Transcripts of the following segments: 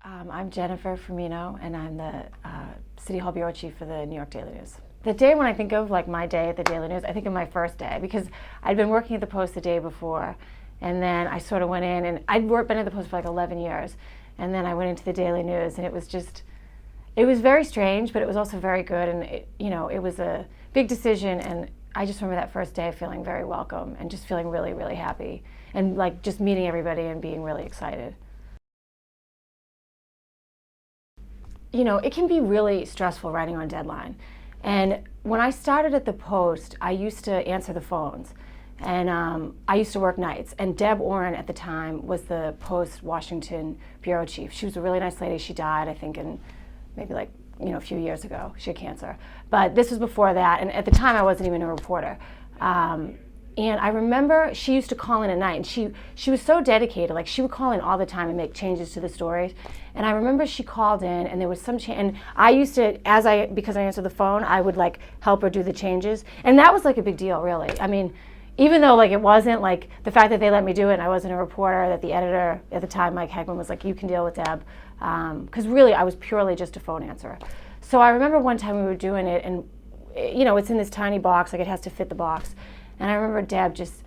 I'm Jennifer Fermino, and I'm the City Hall Bureau Chief for the New York Daily News. The day when I think of like my day at the Daily News, I think of my first day, because I'd been working at the Post the day before, and then I sort of went in, and been at the Post for like 11 years, and then I went into the Daily News, and it was very strange, but it was also very good, and it was a big decision, and I just remember that first day feeling very welcome and just feeling really, really happy, and like just meeting everybody and being really excited. It can be really stressful writing on deadline. And when I started at the Post, I used to answer the phones. And I used to work nights. And Deb Oren at the time was the Post Washington bureau chief. She was a really nice lady. She died, I think, in maybe a few years ago. She had cancer. But this was before that. And at the time, I wasn't even a reporter. And I remember she used to call in at night, and she was so dedicated. Like, she would call in all the time and make changes to the stories. And I remember she called in, and there was some change. And I used to, because I answered the phone, I would like help her do the changes. And that was like a big deal, really. I mean, even though like it wasn't like the fact that they let me do it, and I wasn't a reporter, that the editor at the time, Mike Hegman, was like, "You can deal with Deb," because really I was purely just a phone answerer. So I remember one time we were doing it, and it's in this tiny box, like it has to fit the box. And I remember Deb just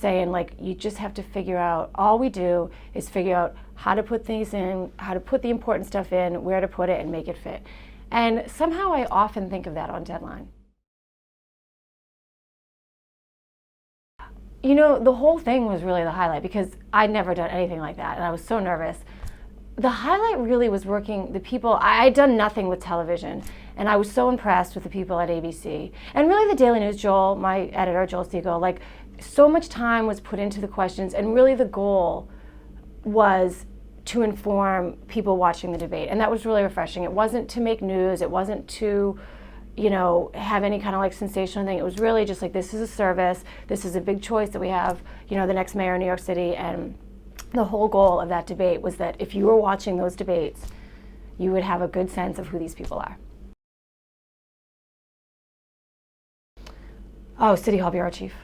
saying, like, you just have to figure out, all we do is figure out how to put things in, how to put the important stuff in, where to put it, and make it fit. And somehow I often think of that on deadline. The whole thing was really the highlight, because I'd never done anything like that, and I was so nervous. The highlight really was working the people. I'd done nothing with television, and I was so impressed with the people at ABC. And really the Daily News, Joel, my editor, Joel Siegel, like, so much time was put into the questions, and really the goal was to inform people watching the debate. And that was really refreshing. It wasn't to make news, it wasn't to have any kind of like sensational thing. It was really just like, this is a service, this is a big choice that we have, the next mayor of New York City. And the whole goal of that debate was that if you were watching those debates, you would have a good sense of who these people are. Oh, City Hall Bureau Chief.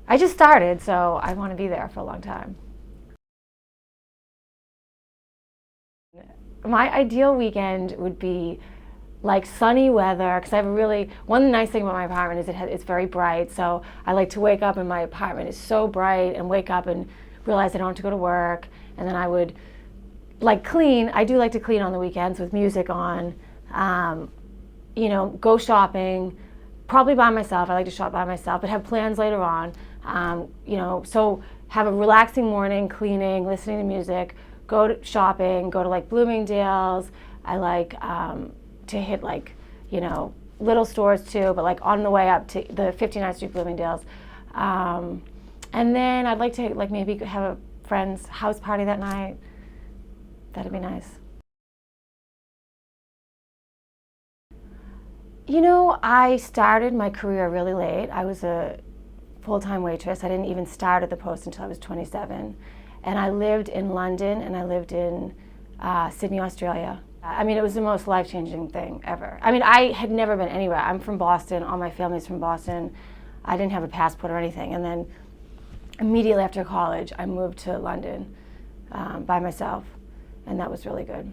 I just started, so I want to be there for a long time. My ideal weekend would be like sunny weather, because I have one nice thing about my apartment is it's very bright, so I like to wake up and my apartment is so bright, and wake up and realize I don't have to go to work. And then I would like clean. I do like to clean on the weekends with music on, go shopping, probably by myself. I like to shop by myself, but have plans later on. So have a relaxing morning, cleaning, listening to music, go to shopping, go to like Bloomingdale's. I like to hit like, little stores too, but like on the way up to the 59th Street Bloomingdale's. And then I'd like to like maybe have a friend's house party that night. That'd be nice. I started my career really late. I was a full-time waitress. I didn't even start at the Post until I was 27. And I lived in London, and I lived in Sydney, Australia. I mean, it was the most life-changing thing ever. I mean, I had never been anywhere. I'm from Boston. All my family's from Boston. I didn't have a passport or anything. And then immediately after college, I moved to London by myself, and that was really good.